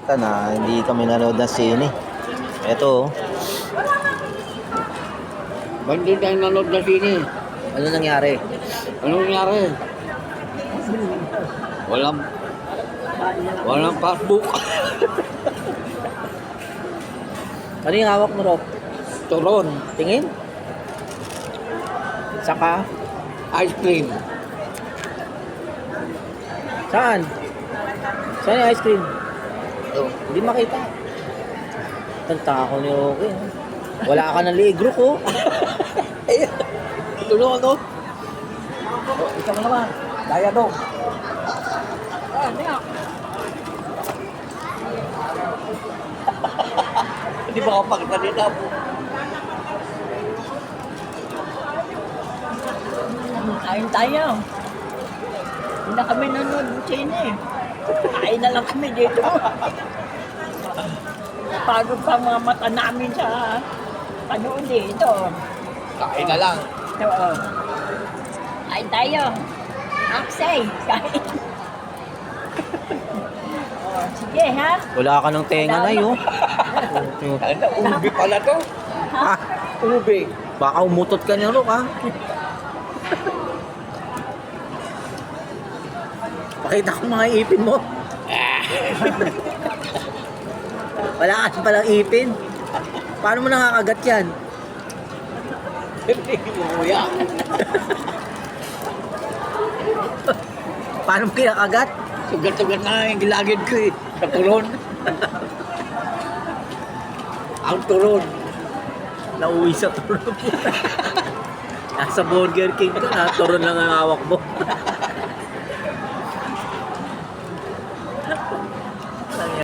balikan na hindi kami nanood ng sine. Ito, Ba't di tayo nanood na sine? ano nangyari? Anong nangyari? Walang passbook. Ano yung hawak mo, Rob? Turon. Tingin? Saka? Ice cream. Saan? Saan yung ice cream? Oh. Hindi makita. Tanta ako ni Roque. Wala ka ng ligro ko. Ayun. Tulungan ko. Oh, isang naman. Daya dong. Hindi ba kapag kanina po? Kain tayo. Hindi na kami nanonood ng sine. Kain na lang kami dito. Pagod pa mga mata namin sa panood dito. Kain na lang. Oo. Kain tayo. Aksay, kain. Oh, sige ha. Wala ka ng tenga na yun. Ano? Ubi pala to. Ha? Ubi. Baka umutot ka niya, Roque, ha? Pakita ko mga ipin mo. Wala ka palang ipin. Paano mo nakakagat yan? Umuya. Paano mo kinakagat? Sugat-sugat na yung gilagid ko eh. Sa turon. Ang turon. Nauwi sa turon. Nasa Burger King ka na, turon lang ang hawak mo.